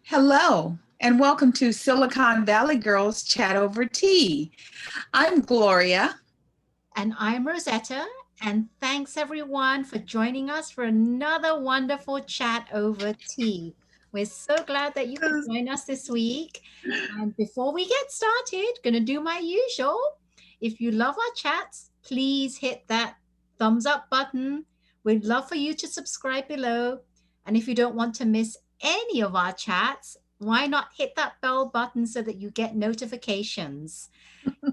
Hello, and welcome to Silicon Valley Girls Chat Over Tea. I'm Gloria. And I'm Rosetta. And thanks everyone for joining us for another wonderful chat over tea. We're so glad that you could join us this week. And before we get started, going to do my usual. If you love our chats, please hit that thumbs up button. We'd love for you to subscribe below. And if you don't want to miss any of our chats, why not hit that bell button so that you get notifications?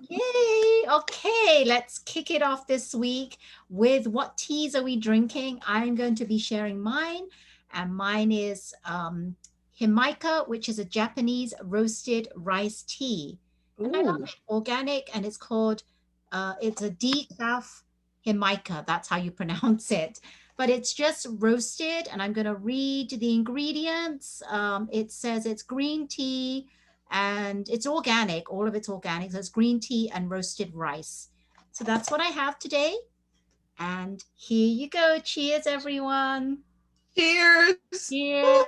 Yay! Okay, let's kick it off this week with what teas are we drinking? I'm going to be sharing mine, and mine is Himika, which is a Japanese roasted rice tea. And I love Ooh, it, organic, and it's a decaf Himika. That's how you pronounce it. But it's just roasted, and I'm going to read the ingredients. It says it's green tea and it's organic. All of it's organic. So it's green tea and roasted rice. So that's what I have today. And here you go. Cheers, everyone. cheers. Cheers.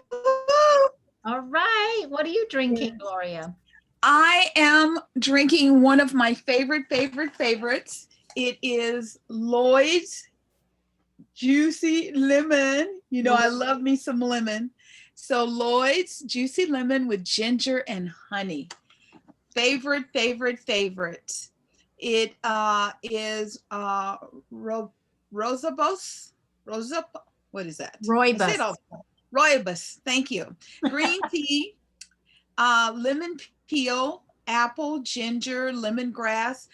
All right. What are you drinking, Gloria? I am drinking one of my favorites. It is Lloyd's Juicy Lemon. I love me some lemon. So Lloyd's Juicy Lemon with ginger and honey. Favorite. It is Rosabos. Rosa, what is that? I say Rooibos. it all the time. Rooibos. Thank you. Green tea, lemon peel, apple, ginger, lemongrass,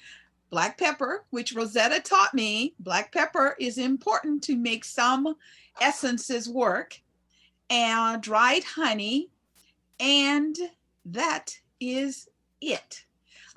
black pepper, which Rosetta taught me. Black pepper is important to make some essences work, and dried honey, and that is it.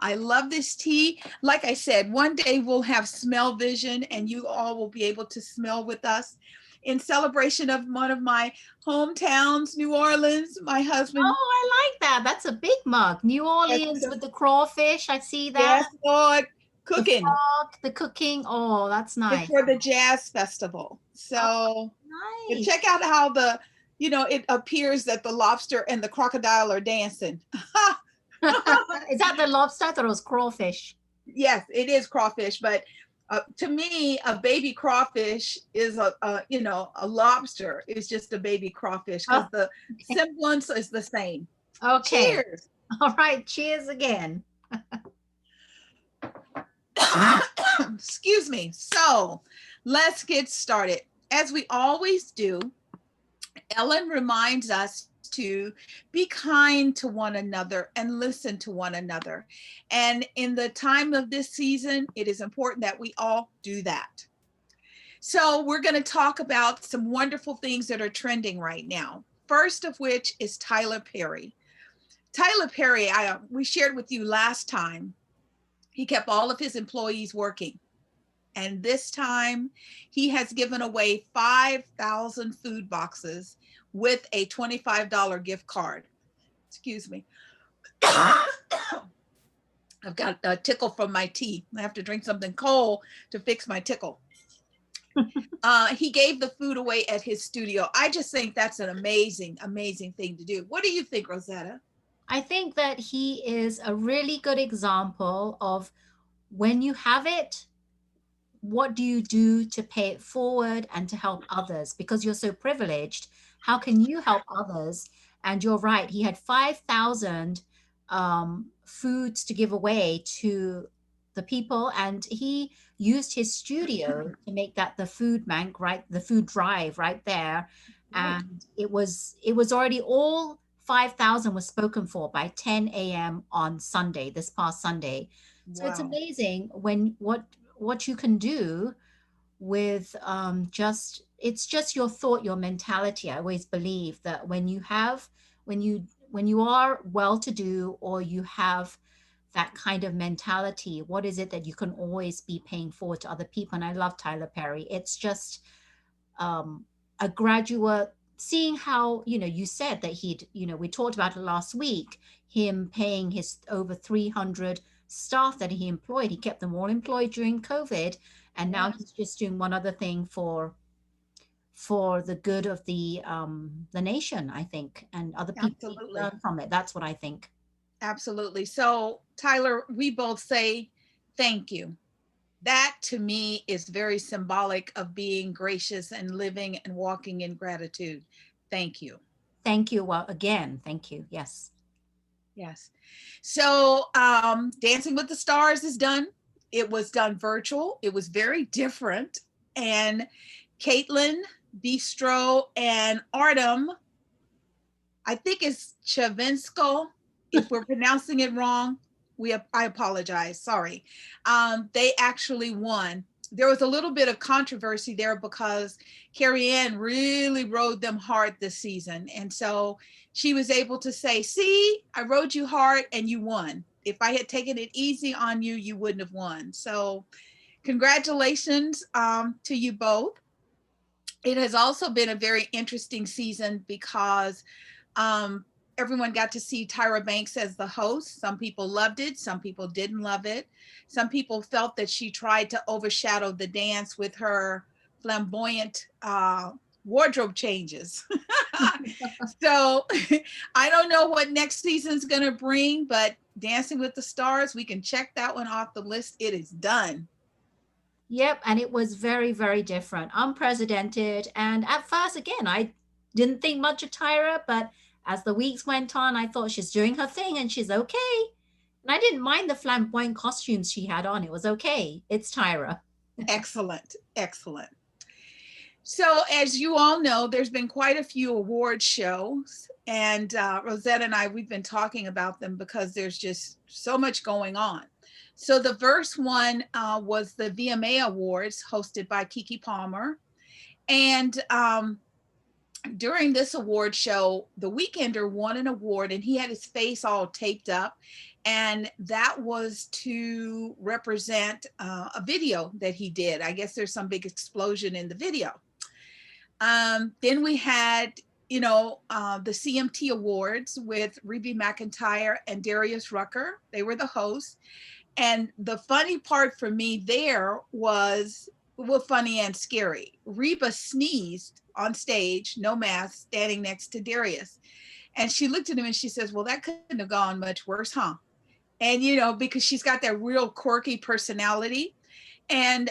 I love this tea. Like I said, one day we'll have smell vision and you all will be able to smell with us. In celebration of one of my hometowns, New Orleans, my husband. Oh, I like that. That's a big mug. New Yes, Orleans with the crawfish. I see that. yes, Lord, The cooking. frog, the cooking. Oh, that's It's nice. for the jazz festival. Oh, So but nice. check out how it appears that the lobster and the crocodile are dancing. Is that the lobster? I thought it was crawfish. Yes, it is crawfish, but to me, a baby crawfish is a lobster is just a baby crawfish because Oh, the semblance is the same. okay. Cheers. All right. Cheers again. Excuse me. So let's get started. As we always do, Ellen reminds us to be kind to one another and listen to one another. And in the time of this season, it is important that we all do that. So, we're going to talk about some wonderful things that are trending right now. First of which is Tyler Perry. Tyler Perry, we shared with you last time, he kept all of his employees working. And this time, he has given away 5,000 food boxes with a $25 gift card. Excuse me. I've got a tickle from my tea. I have to drink something cold to fix my tickle. He gave the food away at his studio. I just think that's an amazing thing to do. What do you think, Rosetta? I think that he is a really good example of when you have it, what do you do to pay it forward and to help others? Because you're so privileged, how can you help others? And you're right, he had 5,000 foods to give away to the people, and he used his studio to make that the food bank, right? The food drive right there. Right. And it was already all 5,000 was spoken for by 10 a.m. on Sunday, this past Sunday. So it's Wow. amazing when what you can do with just it's just your thought, your mentality. I always believe that when you are well to do, or you have that kind of mentality, what is it that you can always be paying forward to other people? And I love Tyler Perry. It's just um, a graduate, seeing how, you said that we talked about it last week, him paying his over 300 staff that he employed. He kept them all employed during COVID. And now Yes. he's just doing one other thing for the good of the nation, I think, and other people need to Absolutely. learn from it. That's what I think. Absolutely. So, Tyler, we both say thank you. That to me is very symbolic of being gracious and living and walking in gratitude. Thank you. Thank you. Well, again, thank you. Yes. Yes. So, Dancing with the Stars is done. It was done virtual. It was very different. And Caitlin, Bistro, and Artem, I think it's Chavinsko. If we're pronouncing it wrong, I apologize. Sorry. They actually won. There was a little bit of controversy there because Carrie Ann really rode them hard this season. And so she was able to say, see, I rode you hard and you won. If I had taken it easy on you, you wouldn't have won. So congratulations to you both. It has also been a very interesting season because um, everyone got to see Tyra Banks as the host. Some people loved it, some people didn't love it. Some people felt that she tried to overshadow the dance with her flamboyant wardrobe changes. So I don't know what next season's going to bring, but Dancing with the Stars, we can check that one off the list. It is done. Yep, and it was very, very different, unprecedented. And at first, again, I didn't think much of Tyra, but as the weeks went on, I thought she's doing her thing and she's okay. And I didn't mind the flamboyant costumes she had on. It was okay. It's Tyra. Excellent. Excellent. So, as you all know, there's been quite a few award shows, and Rosetta and I, we've been talking about them because there's just so much going on. So, the first one was the VMA Awards hosted by Kiki Palmer. And during this award show, The Weekender won an award and he had his face all taped up. And that was to represent a video that he did. I guess there's some big explosion in the video. Then we had, the CMT Awards with Reba McEntire and Darius Rucker. They were the hosts. And the funny part for me there was, well, funny and scary. Reba sneezed on stage, no mask, standing next to Darius. And she looked at him and she says, well, that couldn't have gone much worse, huh? And, because she's got that real quirky personality. And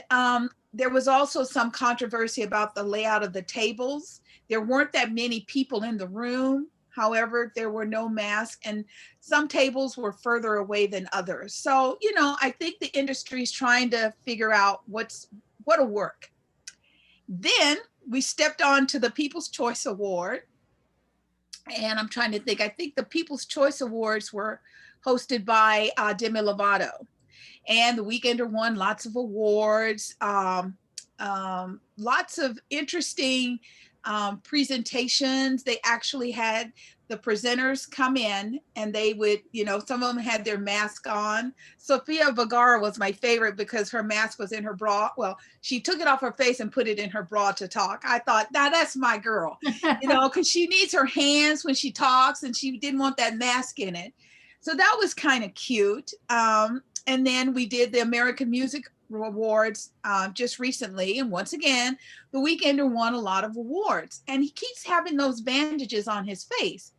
there was also some controversy about the layout of the tables. There weren't that many people in the room. However, there were no masks and some tables were further away than others. So, I think the industry is trying to figure out what'll work. Then we stepped on to the People's Choice Award. And I'm trying to think, I think the People's Choice Awards were hosted by Demi Lovato. And The Weekender won lots of awards, lots of interesting presentations. They actually had the presenters come in and they would, some of them had their mask on. Sofia Vergara was my favorite because her mask was in her bra. Well, she took it off her face and put it in her bra to talk. I thought, now that's my girl, because she needs her hands when she talks and she didn't want that mask in it. So that was kind of cute. And then we did the American Music Awards just recently. And once again, The Weekender won a lot of awards. And he keeps having those bandages on his face.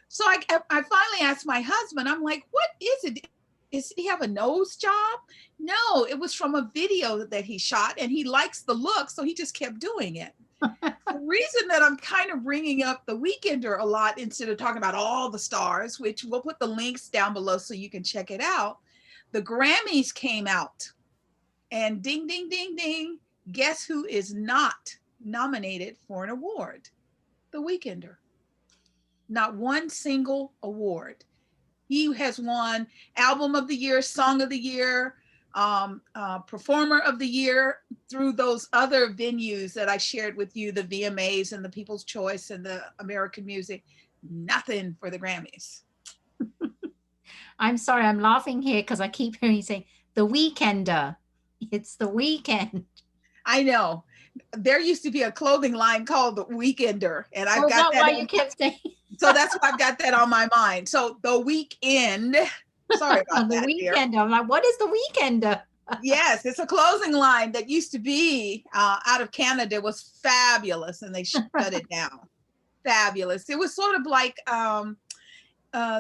So I finally asked my husband, I'm like, what is it? Does he have a nose job? No, it was from a video that he shot and he likes the look. So he just kept doing it. The reason that I'm kind of bringing up The Weekender a lot instead of talking about all the stars, which we'll put the links down below so you can check it out. The Grammys came out and ding, ding, ding, ding. Guess who is not nominated for an award? The Weekender. Not one single award. He has won Album of the Year, Song of the Year, Performer of the Year through those other venues that I shared with you, the VMAs and the People's Choice and the American Music. Nothing for the Grammys. I'm sorry, I'm laughing here because I keep hearing you saying The Weekender. It's The Weekend. I know. There used to be a clothing line called The Weekender, and I've got that. Why you kept saying. So that's why I've got that on my mind. So The Weekend. Sorry about The that. Weekender. I'm like, what is The Weekender? Yes, it's a clothing line that used to be out of Canada. It was fabulous, and they shut it down. Fabulous. It was sort of like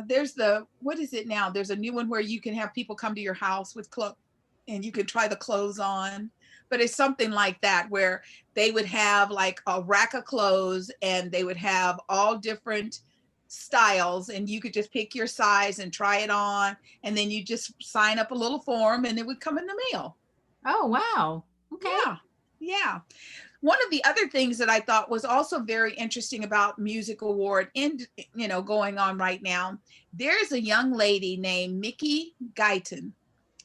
there's the what is it now? There's a new one where you can have people come to your house with clothes, and you can try the clothes on. But it's something like that where they would have like a rack of clothes, and they would have all different styles, and you could just pick your size and try it on, and then you just sign up a little form, and it would come in the mail. Oh, wow. Okay. Yeah, yeah. One of the other things that I thought was also very interesting about music award in going on right now, there's a young lady named Mickey Guyton.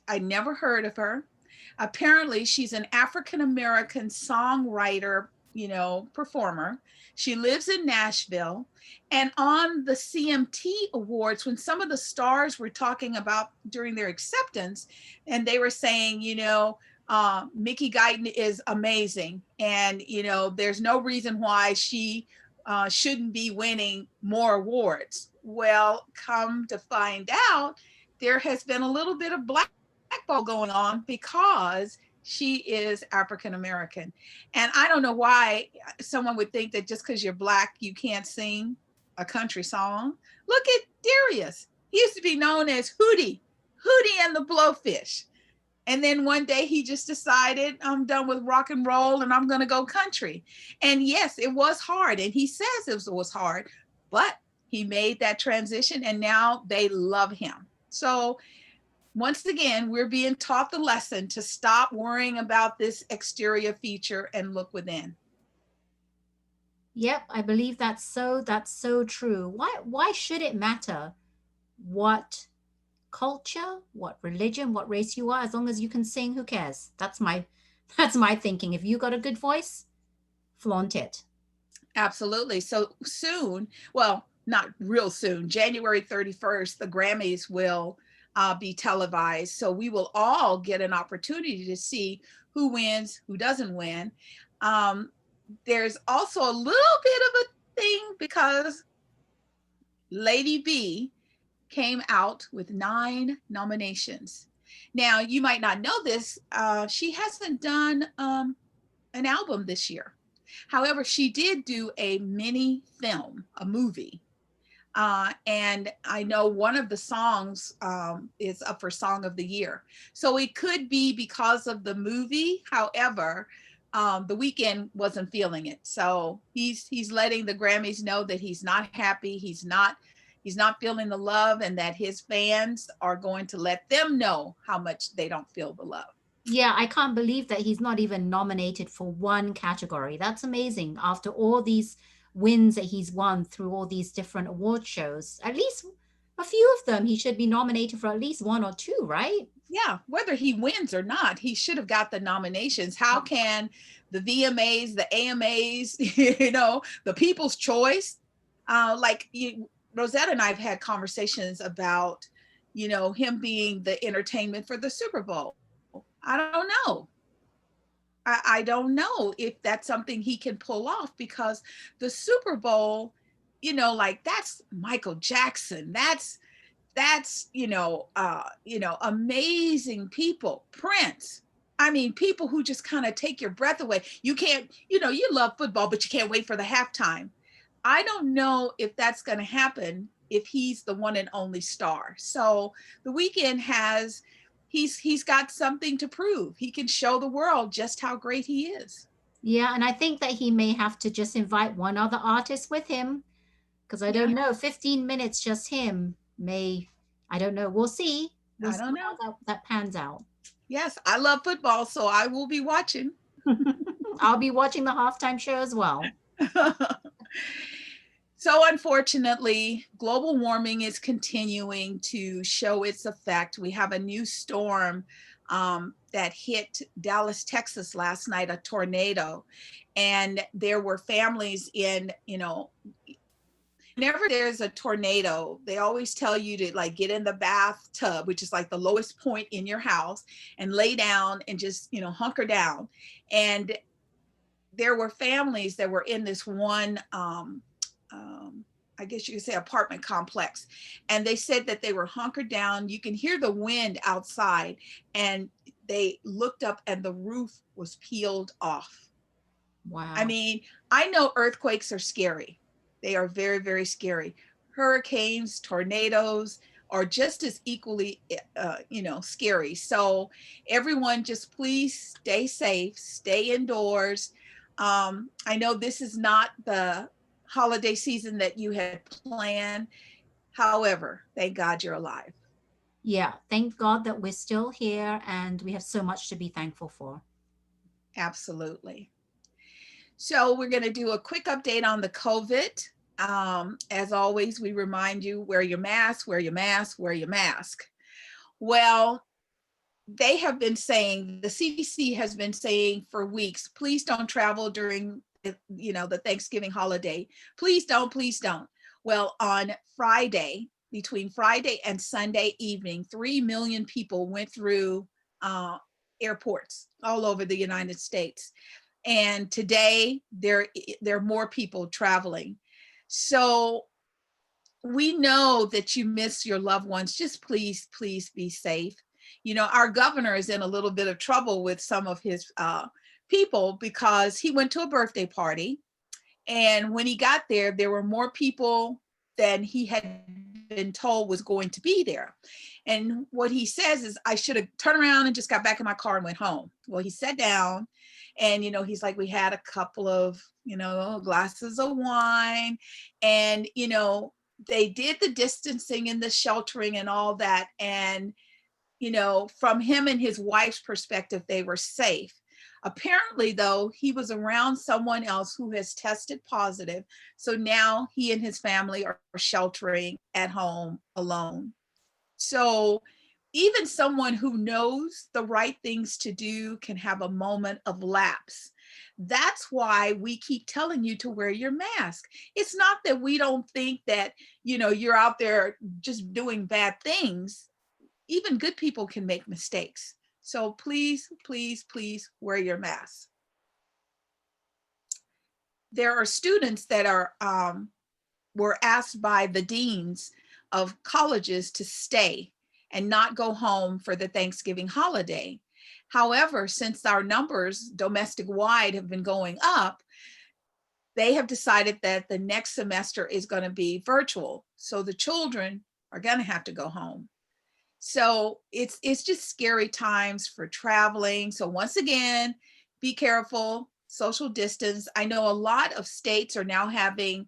I never heard of her. Apparently she's an African American songwriter, performer. She lives in Nashville. And on the CMT Awards, when some of the stars were talking about during their acceptance, and they were saying, Mickey Guyton is amazing, and there's no reason why she shouldn't be winning more awards. Well, come to find out, there has been a little bit of blackball going on because she is African American. And I don't know why someone would think that just because you're black, you can't sing a country song. Look at Darius. He used to be known as Hootie and the Blowfish. And then one day he just decided, I'm done with rock and roll and I'm going to go country. And yes, it was hard. And he says it was hard, but he made that transition and now they love him. So once again, we're being taught the lesson to stop worrying about this exterior feature and look within. Yep, I believe that's so true. Why should it matter what culture, what religion, what race you are, as long as you can sing, who cares? That's my thinking. If you got a good voice, flaunt it. Absolutely. So soon, well, not real soon, January 31st, the Grammys will be televised. So we will all get an opportunity to see who wins, who doesn't win. Um, there's also a little bit of a thing because Lady B came out with 9 nominations. Now, you might not know this, she hasn't done an album this year. However, she did do a mini film, a movie. And I know one of the songs is up for Song of the Year. So it could be because of the movie. However, the Weeknd wasn't feeling it. So he's letting the Grammys know that he's not happy. He's not feeling the love, and that his fans are going to let them know how much they don't feel the love. Yeah, I can't believe that he's not even nominated for one category. That's amazing. After all these wins that he's won through all these different award shows, at least a few of them, he should be nominated for at least one or two, right? Yeah, whether he wins or not, he should have got the nominations. How can the VMAs, the AMAs, the People's Choice, Rosetta and I have had conversations about, him being the entertainment for the Super Bowl. I don't know. I don't know if that's something he can pull off because the Super Bowl, like that's Michael Jackson. That's amazing people. Prince. I mean, people who just kind of take your breath away. You can't, you love football, but you can't wait for the halftime. I don't know if that's going to happen if he's the one and only star. So the Weeknd he's got something to prove. He can show the world just how great he is. Yeah, and I think that he may have to just invite one other artist with him because I Yeah, don't know, 15 minutes just him may, I don't know. We'll see. We'll I see don't how know. that pans out. Yes, I love football, so I will be watching. I'll be watching the halftime show as well. So unfortunately, global warming is continuing to show its effect. We have a new storm that hit Dallas, Texas last night, a tornado. And there were families whenever there's a tornado, they always tell you to like get in the bathtub, which is like the lowest point in your house, and lay down and just, hunker down. And there were families that were in this one I guess you could say apartment complex. And they said that they were hunkered down. You can hear the wind outside, and they looked up and the roof was peeled off. I Wow. mean, I know earthquakes are scary. They are very, very scary. Hurricanes, tornadoes are just as equally, scary. So everyone just please stay safe, stay indoors. I know this is not the holiday season that you had planned. However, thank God you're alive. Yeah, thank God that we're still here and we have so much to be thankful for. Absolutely. So we're going to do a quick update on the COVID. As always, we remind you, wear your mask, wear your mask, wear your mask. Well, they have been saying, the CDC has been saying for weeks, please don't travel during the Thanksgiving holiday. Please don't, please don't. Well, on Friday, between Friday and Sunday evening, 3 million people went through airports all over the United States. And today there are more people traveling. So we know that you miss your loved ones. Just please, please be safe. Our governor is in a little bit of trouble with some of his people because he went to a birthday party. And when he got there, there were more people than he had been told was going to be there. And what he says is, I should have turned around and just got back in my car and went home. Well, he sat down and, he's like, we had a couple of, glasses of wine. And, they did the distancing and the sheltering and all that. And, from him and his wife's perspective, they were safe. Apparently, though, he was around someone else who has tested positive. So now he and his family are sheltering at home alone. So even someone who knows the right things to do can have a moment of lapse. That's why we keep telling you to wear your mask. It's not that we don't think that, you're out there just doing bad things. Even good people can make mistakes. So please, please, please wear your mask. There are students that were asked by the deans of colleges to stay and not go home for the Thanksgiving holiday. However, since our numbers domestic wide have been going up, they have decided that the next semester is going to be virtual. So the children are going to have to go home. So it's just scary times for traveling. So once again, be careful, social distance. I know a lot of states are now having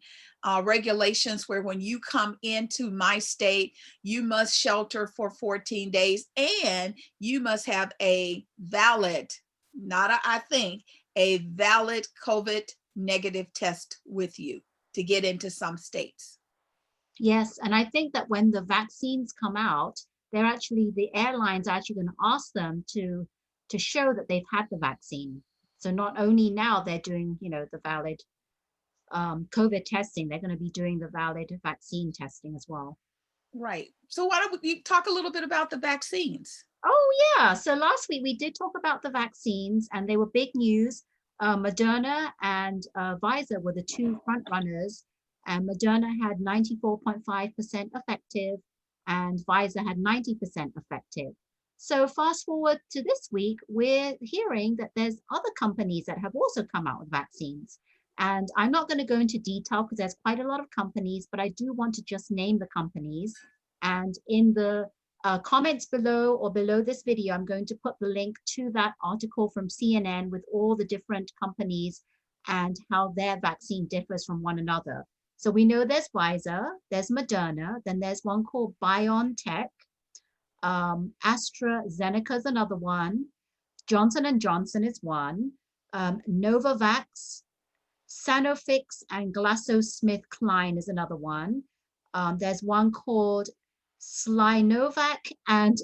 regulations where when you come into my state, you must shelter for 14 days and you must have a valid, not a, I think, a valid COVID negative test with you to get into some states. Yes, and I think that when the vaccines come out, the airlines are actually going to ask them to show that they've had the vaccine. So not only now they're doing, the valid COVID testing, they're going to be doing the valid vaccine testing as well. Right. So why don't you talk a little bit about the vaccines? Oh yeah. So last week we did talk about the vaccines, and they were big news. Moderna and Pfizer were the two front runners, and Moderna had 94.5% effective, and Pfizer had 90% effective. So fast forward to this week, we're hearing that there's other companies that have also come out with vaccines. And I'm not going to go into detail because there's quite a lot of companies, but I do want to just name the companies. And in the comments below or below this video, I'm going to put the link to that article from CNN with all the different companies and how their vaccine differs from one another. So we know there's Pfizer, there's Moderna, then there's one called BioNTech, AstraZeneca is another one, Johnson & Johnson is one, Novavax, Sanofi and GlaxoSmithKline is another one. There's one called Sinovac and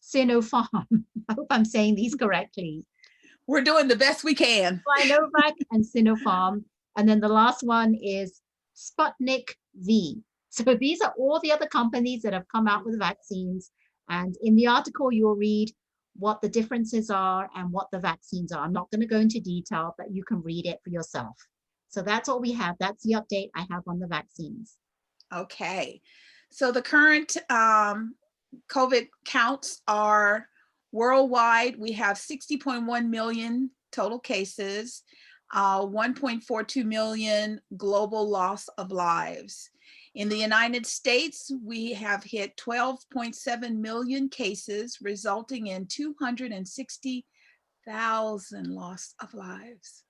Sinopharm. I hope I'm saying these correctly. We're doing the best we can. Sinovac and Sinopharm. And then the last one is Sputnik V. So these are all the other companies that have come out with vaccines. And in the article, you'll read what the differences are and what the vaccines are. I'm not going to go into detail, but you can read it for yourself. So that's what we have. That's the update I have on the vaccines. Okay. So the current COVID counts are Worldwide, we have 60.1 million total cases, 1.42 million global loss of lives. In the United States, we have hit 12.7 million cases, resulting in 260,000 loss of lives.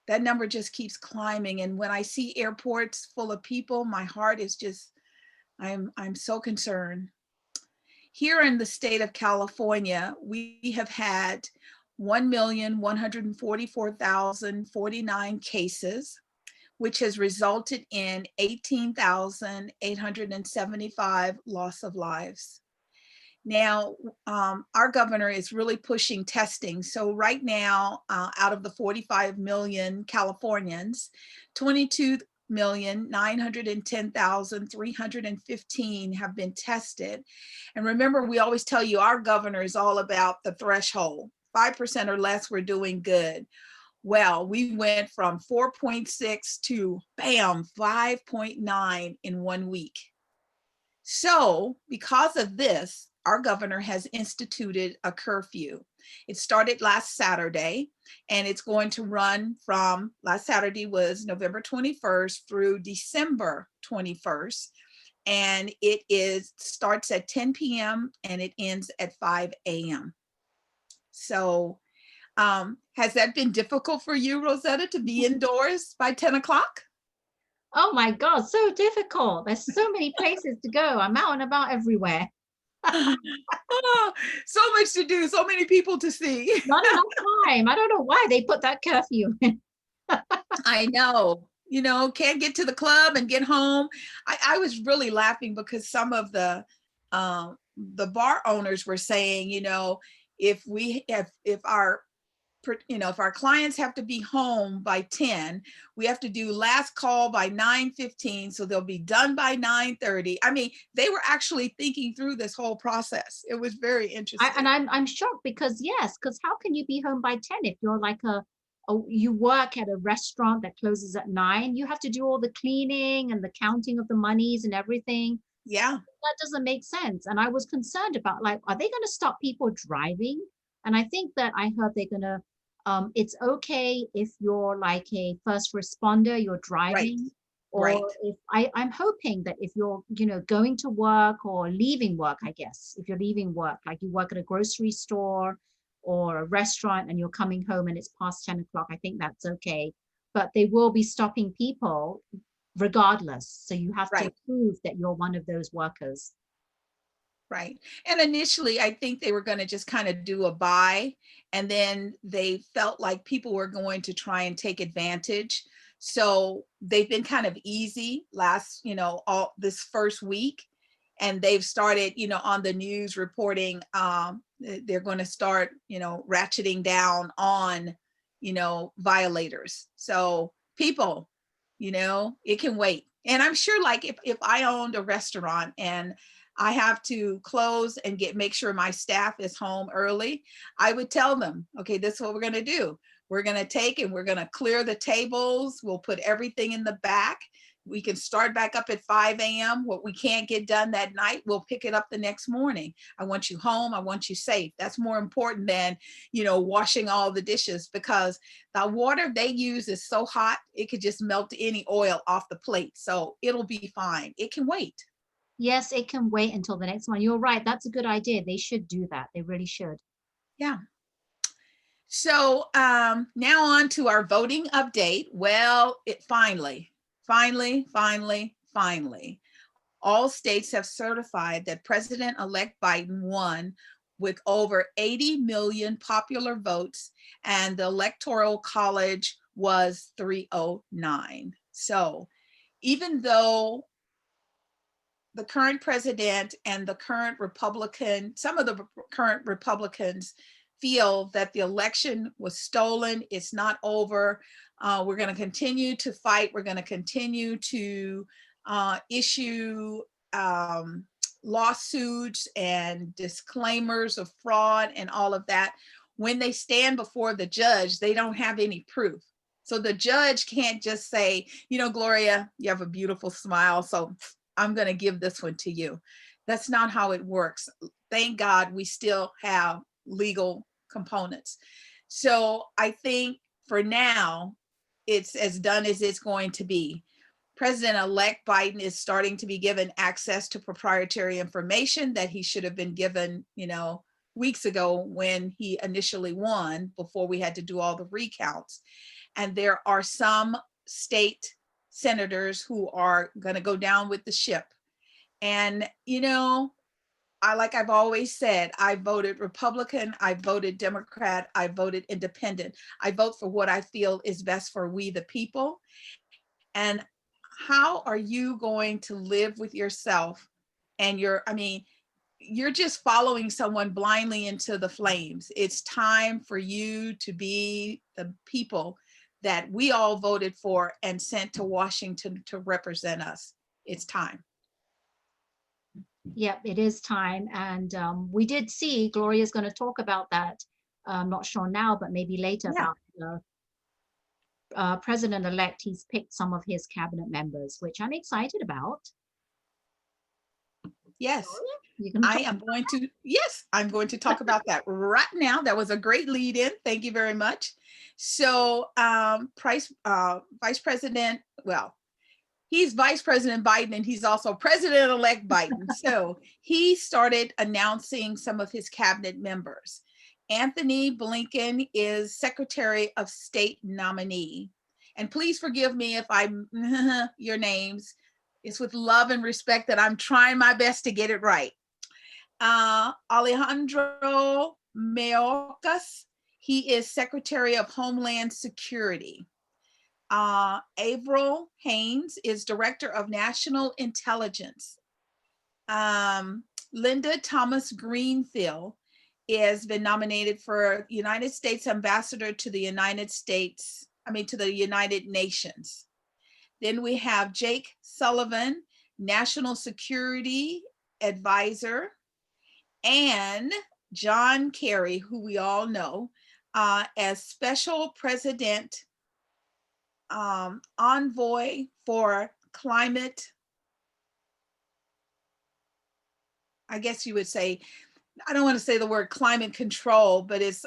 That number just keeps climbing. And when I see airports full of people, my heart is just, I'm so concerned. Here in the state of California, we have had 1,144,049 cases, which has resulted in 18,875 loss of lives. Now, our governor is really pushing testing. So right now, out of the 45 million Californians, 22,910,315 have been tested. And remember, we always tell you our governor is all about the threshold. 5% or less, we're doing good. Well, we went from 4.6 to bam, 5.9 in 1 week. So because of this, our governor has instituted a curfew. It started last Saturday, and it's going to run from, last Saturday was November 21st through December 21st. And it starts at 10 p.m. and it ends at 5 a.m. So has that been difficult for you, Rosetta, to be indoors by 10 o'clock? Oh my God, so difficult. There's so many places to go. I'm out and about everywhere. Oh, so much to do, so many people to see. Not enough time. I don't know why they put that curfew in. I know, can't get to the club and get home. I was really laughing because some of the bar owners were saying, if our clients have to be home by 10, we have to do last call by 9:15, so they'll be done by 9:30. I mean, they were actually thinking through this whole process. It was very interesting. I'm shocked because how can you be home by 10 if you're like you work at a restaurant that closes at 9? You have to do all the cleaning and the counting of the monies and everything. Yeah. That doesn't make sense. And I was concerned about, like, are they going to stop people driving? And I think that I heard they're going to it's okay if you're like a first responder, you're driving, Right. or if I'm hoping that if you're, going to work or leaving work, I guess, if you're leaving work, like you work at a grocery store or a restaurant and you're coming home and it's past 10 o'clock, I think that's okay. But they will be stopping people regardless. So you have to Right. prove that you're one of those workers. Right. And initially, I think they were going to just kind of do a buy, and then they felt like people were going to try and take advantage. So they've been kind of easy last, all this first week. And they've started, on the news reporting, they're going to start, ratcheting down on, violators. So people, it can wait. And I'm sure, like, if I owned a restaurant and I have to close and make sure my staff is home early, I would tell them, okay, this is what we're going to do. We're going to take and we're going to clear the tables. We'll put everything in the back. We can start back up at 5 a.m. What we can't get done that night, we'll pick it up the next morning. I want you home. I want you safe. That's more important than, washing all the dishes, because the water they use is so hot, it could just melt any oil off the plate. So it'll be fine. It can wait. Yes, it can wait until the next one. You're right. That's a good idea. They should do that. They really should. Yeah. So now on to our voting update. Well, it finally, all states have certified that President-elect Biden won with over 80 million popular votes, and the Electoral College was 309. So even though the current president and the current some of the current Republicans feel that the election was stolen, it's not over. We're going to continue to fight. We're going to continue to issue lawsuits and disclaimers of fraud and all of that. When they stand before the judge, they don't have any proof. So the judge can't just say, Gloria, you have a beautiful smile, so I'm going to give this one to you. That's not how it works. thank God we still have legal components. So I think for now, it's as done as it's going to be. President-elect Biden is starting to be given access to proprietary information that he should have been given, weeks ago when he initially won, before we had to do all the recounts. And there are some state senators who are going to go down with the ship. And, like I've always said, I voted Republican, I voted Democrat, I voted independent. I vote for what I feel is best for we the people. And how are you going to live with yourself and you're just following someone blindly into the flames. It's time for you to be the people that we all voted for and sent to Washington to represent us. It's time. Yep, it is time. And we did see Gloria's going to talk about that. I'm not sure now, but maybe later, Yeah. about the president-elect. He's picked some of his cabinet members, which I'm excited about. Yes. You can talk. I'm going to talk about that right now. That was a great lead in. Thank you very much. So Vice President, well, he's Vice President Biden and he's also President-elect Biden. So he started announcing some of his cabinet members. Anthony Blinken is Secretary of State nominee. And please forgive me if I your names. It's with love and respect that I'm trying my best to get it right. Alejandro Mayorkas, he is Secretary of Homeland Security. Avril Haines is Director of National Intelligence. Linda Thomas Greenfield has been nominated for United States Ambassador to the to the United Nations. Then we have Jake Sullivan, National Security Advisor, and John Kerry, who we all know, as Special President Envoy for Climate, I guess you would say, I don't want to say the word climate control, but it's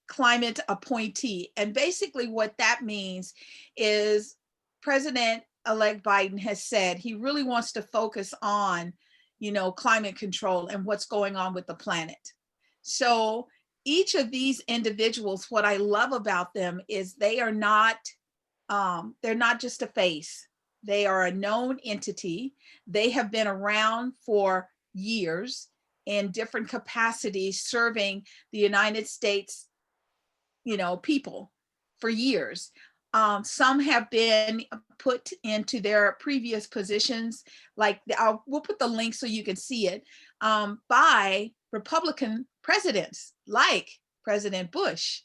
climate appointee. And basically what that means is President-elect Biden has said he really wants to focus on, climate control and what's going on with the planet. So each of these individuals, what I love about them is they're not just a face. They are a known entity. They have been around for years in different capacities serving the United States, people for years. Some have been put into their previous positions, like we'll put the link so you can see it, by Republican presidents like President Bush.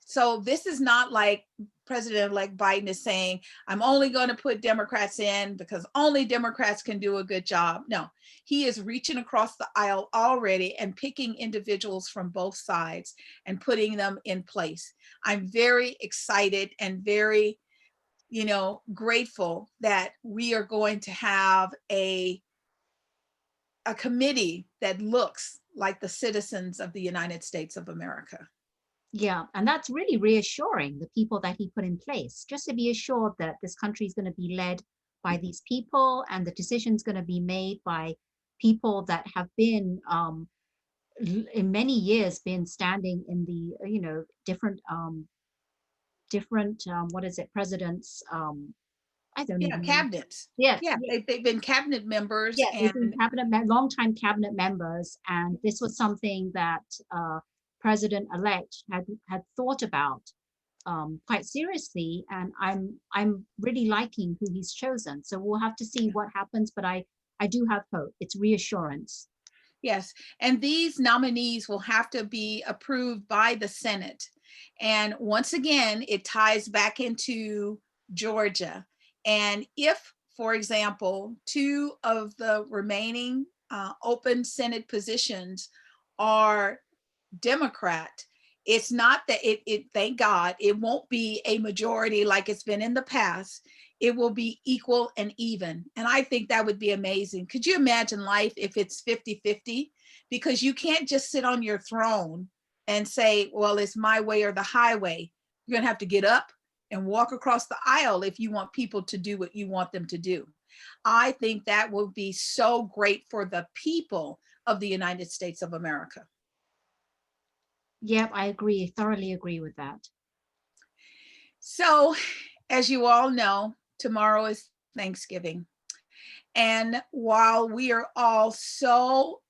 So this is not like President-elect Biden is saying, I'm only going to put Democrats in because only Democrats can do a good job. No, he is reaching across the aisle already and picking individuals from both sides and putting them in place. I'm very excited and very, grateful that we are going to have a committee that looks like the citizens of the United States of America. Yeah, and that's really reassuring, the people that he put in place, just to be assured that this country is going to be led by these people and the decisions going to be made by people that have been, in many years, been standing in the, different, what is it, presidents, I don't Yeah, even know. cabinets. Yes, Yeah, they've been cabinet members yeah, they've been and longtime cabinet members, and this was something that President-elect had thought about quite seriously, and I'm really liking who he's chosen. So we'll have to see what happens, but I do have hope. It's reassurance. yes, and these nominees will have to be approved by the Senate. And once again, it ties back into Georgia. And if, for example, two of the remaining open Senate positions are Democrat, it's not that thank God, it won't be a majority like it's been in the past. it will be equal and even. And I think that would be amazing. Could you imagine life if it's 50-50? Because you can't just sit on your throne and say, well, it's my way or the highway. You're going to have to get up and walk across the aisle if you want people to do what you want them to do. I think that will be so great for the people of the United States of America. Yep, I agree. Thoroughly agree with that. So, as you all know, tomorrow is Thanksgiving. And while we are all so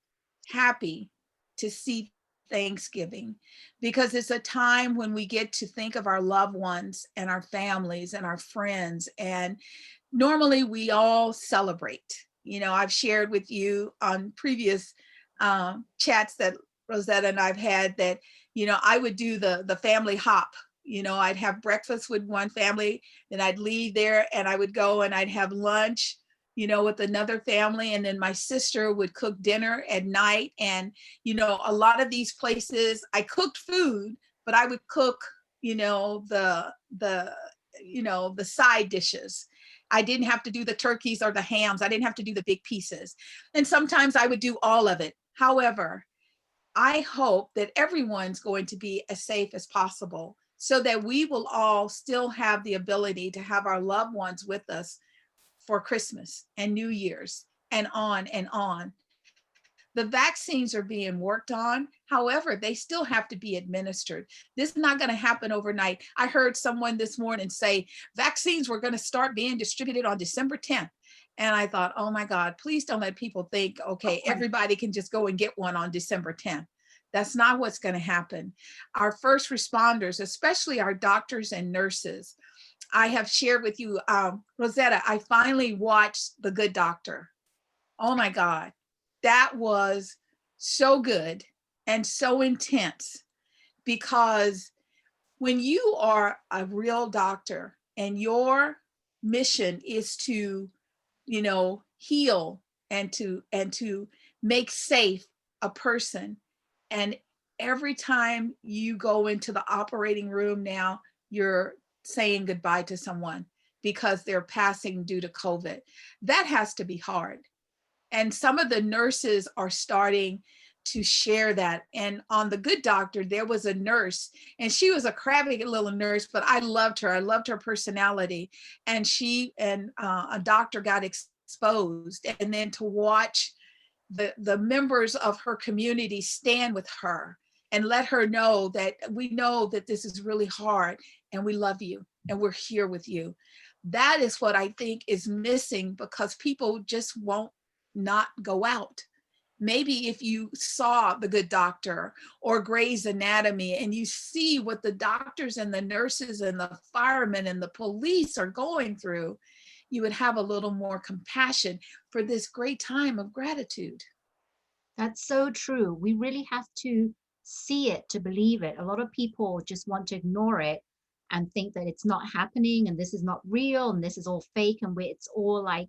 happy to see Thanksgiving, because it's a time when we get to think of our loved ones and our families and our friends. And normally we all celebrate. I've shared with you on previous chats that Rosetta and I've had that, I would do the family hop. I'd have breakfast with one family, then I'd leave there and I would go and I'd have lunch, with another family. And then my sister would cook dinner at night. And, a lot of these places, I cooked food, but I would cook, the side dishes. I didn't have to do the turkeys or the hams. I didn't have to do the big pieces. And sometimes I would do all of it. However, I hope that everyone's going to be as safe as possible so that we will all still have the ability to have our loved ones with us for Christmas and New Year's and on and on. The vaccines are being worked on. However, they still have to be administered. This is not going to happen overnight. I heard someone this morning say vaccines were going to start being distributed on December 10th. And I thought, oh my God, please don't let people think, okay, everybody can just go and get one on December 10th. That's not what's going to happen. Our first responders, especially our doctors and nurses, I have shared with you, Rosetta, I finally watched The Good Doctor. Oh my God, that was so good and so intense, because when you are a real doctor and your mission is to, heal and to make safe a person, and every time you go into the operating room now, you're saying goodbye to someone because they're passing due to COVID. That has to be hard. And some of the nurses are starting to share that. And on The Good Doctor, there was a nurse, and she was a crabby little nurse, but I loved her. I loved her personality. And she and a doctor got exposed. And then to watch the members of her community stand with her and let her know that we know that this is really hard and we love you and we're here with you. That is what I think is missing, because people just won't not go out. Maybe if you saw The Good Doctor or Grey's Anatomy and you see what the doctors and the nurses and the firemen and the police are going through, you would have a little more compassion for this great time of gratitude. That's so true. We really have to see it to believe it. A lot of people just want to ignore it and think that it's not happening and this is not real and this is all fake and it's all like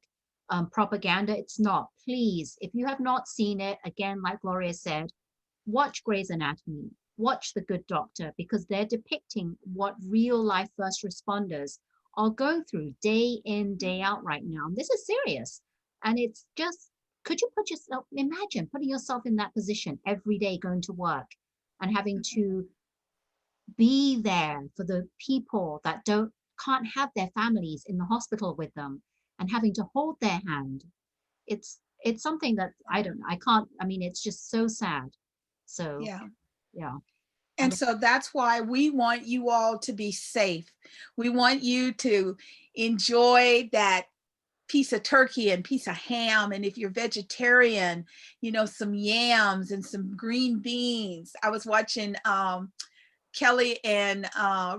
propaganda. It's not. Please, if you have not seen it, again, like Gloria said, watch Grey's Anatomy, watch The Good Doctor, because they're depicting what real life first responders are going through day in, day out right now. And this is serious. And it's just, could you put yourself, imagine putting yourself in that position every day going to work and having to be there for the people that can't have their families in the hospital with them and having to hold their hand. It's something that I don't know. I can't, I mean, it's just so sad. So Yeah. yeah. And so that's why we want you all to be safe. We want you to enjoy that piece of turkey and piece of ham. And if you're vegetarian, some yams and some green beans. I was watching Kelly and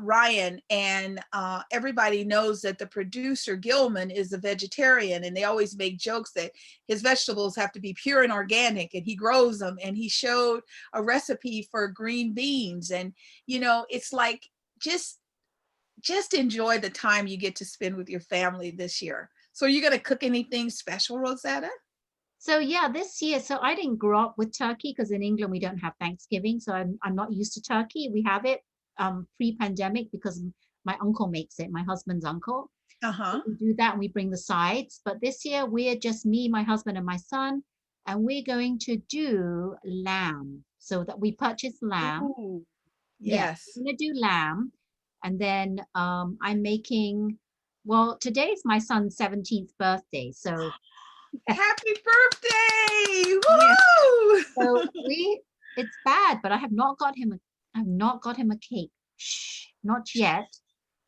Ryan, and everybody knows that the producer Gilman is a vegetarian, and they always make jokes that his vegetables have to be pure and organic, and he grows them. And he showed a recipe for green beans, and it's like just enjoy the time you get to spend with your family this year. So, are you going to cook anything special, Rosetta? So yeah, this year, so I didn't grow up with turkey because in England we don't have Thanksgiving, so I'm not used to turkey. We have it pre-pandemic because my uncle makes it, my husband's uncle. Uh-huh. We do that and we bring the sides. But this year we're just me, my husband, and my son, and we're going to do lamb. So that we purchase lamb. Ooh, Yeah, yes. we're gonna do lamb, and then I'm making. Well, today's my son's 17th birthday, so Happy birthday! yeah. Woohoo! So we. It's bad, but I have not got him a cake. Shh, not yet.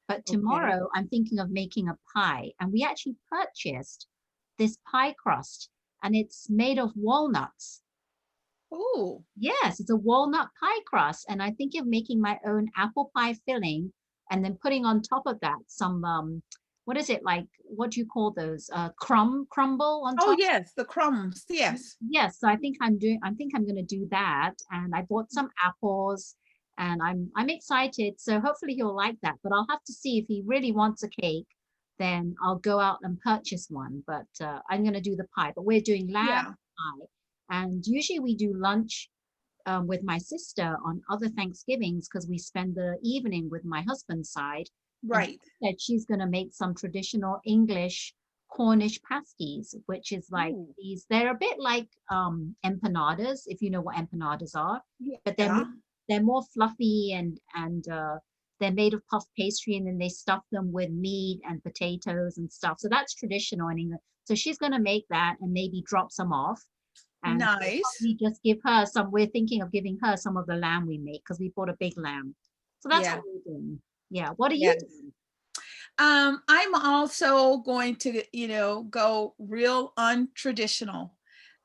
But Okay. tomorrow I'm thinking of making a pie. And we actually purchased this pie crust and it's made of walnuts. Ooh. Yes, it's a walnut pie crust. And I think of making my own apple pie filling and then putting on top of that some what is it like? What do you call those? Crumble on Oh top? yes, the crumbs. Yes. Yes, so I think I'm gonna do that. And I bought some apples and I'm excited. So hopefully he'll like that. But I'll have to see if he really wants a cake, then I'll go out and purchase one. But I'm gonna do the pie. But we're doing lamb Yeah. pie. And usually we do lunch with my sister on other Thanksgivings because we spend the evening with my husband's side. And she Right. said she's going to make some traditional English Cornish pasties, which is like Ooh. these, they're a bit like empanadas, if you know what empanadas are, but Yeah. they're more fluffy and they're made of puff pastry and then they stuff them with meat and potatoes and stuff. So that's traditional in England. So she's going to make that and maybe drop some off. And we'll Nice. probably just give her some, we're thinking of giving her some of the lamb we make because we bought a big lamb. So that's Yeah. what we're doing. Yeah. What are you Yes. doing? I'm also going to, go real untraditional.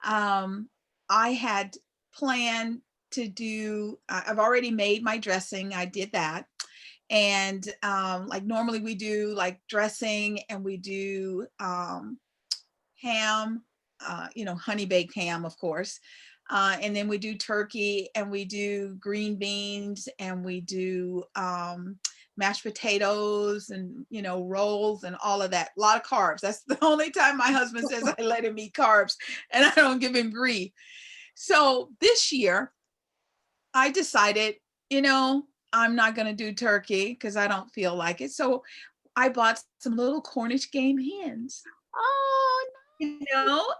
Um, I had planned to do, I've already made my dressing. I did that. And like normally we do like dressing and we do ham, honey baked ham, of course. And then we do turkey and we do green beans and we do mashed potatoes and, rolls and all of that. A lot of carbs. That's the only time my husband says I let him eat carbs and I don't give him grief. So this year I decided, you know, I'm not going to do turkey because I don't feel like it. So I bought some little Cornish game hens, Oh,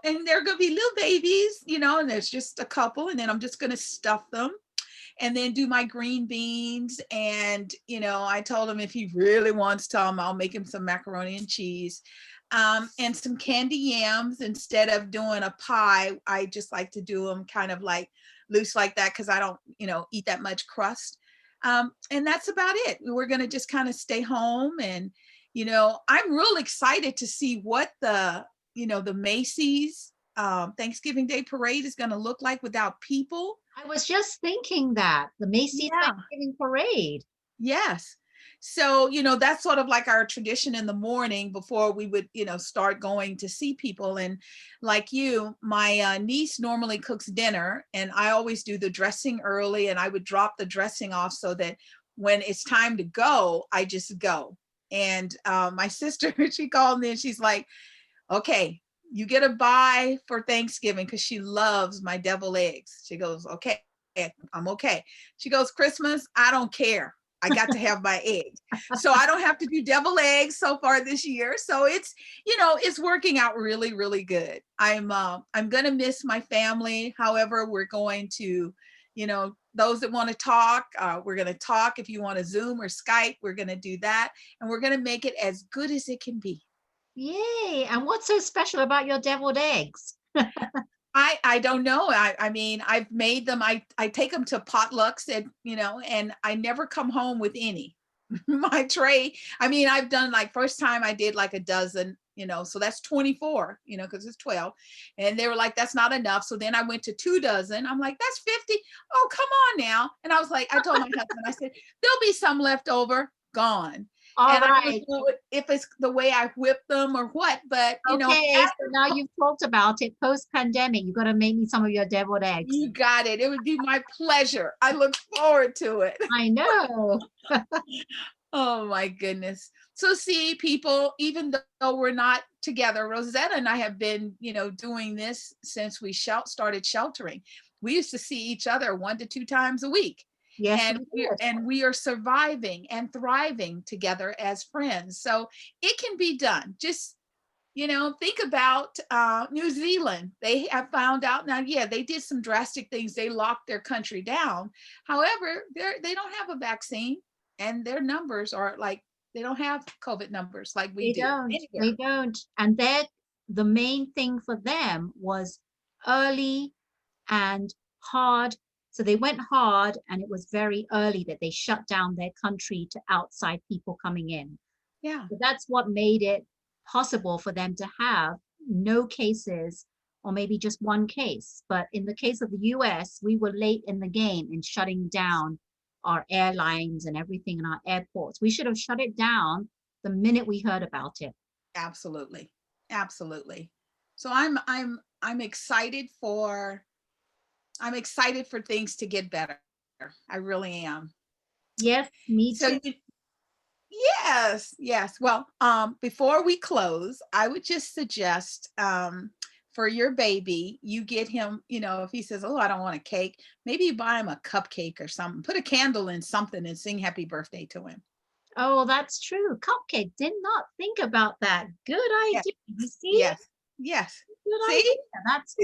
and they're gonna be little babies, and there's just a couple, and then I'm just gonna stuff them and then do my green beans. And, I told him if he really wants some, I'll make him some macaroni and cheese. And some candy yams instead of doing a pie. I just like to do them kind of like loose like that because I don't, eat that much crust. And that's about it. We're going to just kind of stay home. And, I'm real excited to see what the Macy's Thanksgiving Day parade is going to look like without people. I was just thinking that the Macy's Yeah. Thanksgiving Parade. Yes. So, that's sort of like our tradition in the morning before we would, start going to see people. And like you, my niece normally cooks dinner, and I always do the dressing early, and I would drop the dressing off so that when it's time to go, I just go. And my sister, she called me and she's like, okay, you get a buy for Thanksgiving because she loves my deviled eggs. She goes, okay, I'm okay. She goes, Christmas, I don't care. I got to have my eggs. So I don't have to do deviled eggs so far this year. So it's working out really, really good. I'm gonna miss my family. However, we're going to, those that want to talk, we're gonna talk. If you want to Zoom or Skype, we're gonna do that. And we're gonna make it as good as it can be. Yay. And what's so special about your deviled eggs? I don't know. I mean, I've made them. I take them to potlucks and I never come home with any. My tray. I mean, I've done like first time I did like a dozen, so that's 24, because it's 12. And they were like, that's not enough. So then I went to 2 dozen. I'm like, that's 50. Oh, come on now. And I was like, I told my husband, I said, there'll be some left over, gone. All And I don't right. know if it's the way I whip them or what, but Okay. So now you've talked about it post pandemic. You got to make me some of your deviled eggs. you got it. It would be my pleasure. I look forward to it. I know. Oh my goodness. So see, people, even though we're not together, Rosetta and I have been, doing this since we started sheltering. We used to see each other 1 to 2 times a week. Yes, we did. and we are surviving and thriving together as friends. So it can be done. Just, think about New Zealand. They have found out now, yeah, they did some drastic things. They locked their country down. However, they don't have a vaccine, and their numbers are like, they don't have COVID numbers like we They do don't. They anywhere. don't. And that the main thing for them was early and hard. So they went hard, and it was very early that they shut down their country to outside people coming in. Yeah, So that's what made it possible for them to have no cases, or maybe just one case. But in the case of the US, we were late in the game in shutting down our airlines and everything in our airports. We should have shut it down the minute we heard about it. absolutely. Absolutely. So I'm excited for things to get better. I really am. Yes, me So too. yes, yes. Well, before we close, I would just suggest for your baby, you get him, if he says, "Oh, I don't want a cake," maybe you buy him a cupcake or something. Put a candle in something and sing happy birthday to him. Oh, that's true. Cupcake. Did not think about that. Good Yes, idea. You see? yes, yes. Good See? idea. That's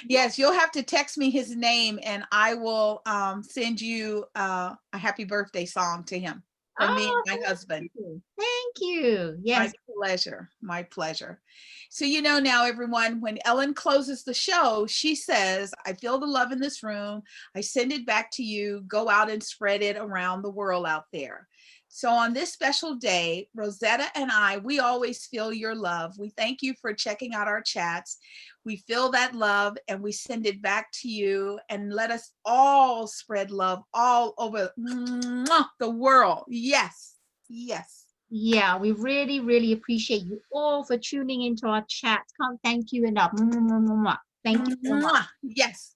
Yes, you'll have to text me his name and I will send you a happy birthday song to him from me and oh, my husband. thank you. Thank you. My Yes. pleasure. My pleasure. So, now, everyone, when Ellen closes the show, she says, "I feel the love in this room. I send it back to you. Go out and spread it around the world out there." So, on this special day, Rosetta and I, we always feel your love. We thank you for checking out our chats. We feel that love and we send it back to you, and let us all spread love all over the world. Yes. Yes. Yeah, we really, really appreciate you all for tuning into our chat. Can't thank you enough. Mwah, mwah, mwah, mwah. Thank you so much. Yes.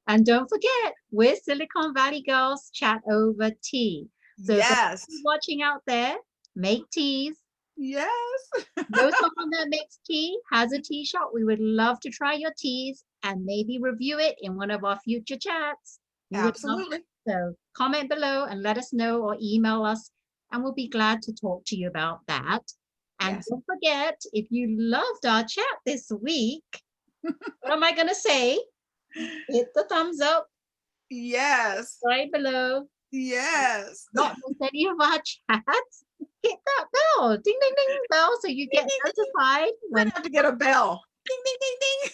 And don't forget, we're Silicon Valley Girls Chat Over Tea. So for Yes. those watching out there, make teas. Yes. Know someone that makes tea, has a tea shop. We would love to try your teas and maybe review it in one of our future chats. We would love that. Absolutely. So comment below and let us know, or email us, and we'll be glad to talk to you about that. And Yes. don't forget, if you loved our chat this week, what am I going to say? Hit the thumbs up Yes. right below. Yes. Not miss any of our chats. Hit that bell, ding, ding, ding, bell, so you Ding, get ding, ding, ding. notified We're when. gonna have to get a bell. Ding, ding, ding,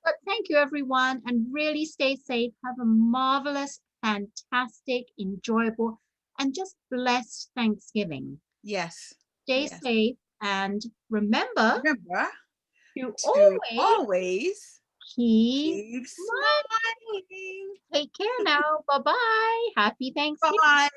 But thank you, everyone, and really stay safe. Have a marvelous, fantastic, enjoyable, and just blessed Thanksgiving. Yes. Stay Yes. safe, and remember Remember to to always always keep keep smiling. smiling. Take care now. Bye bye. Happy Thanksgiving. Bye.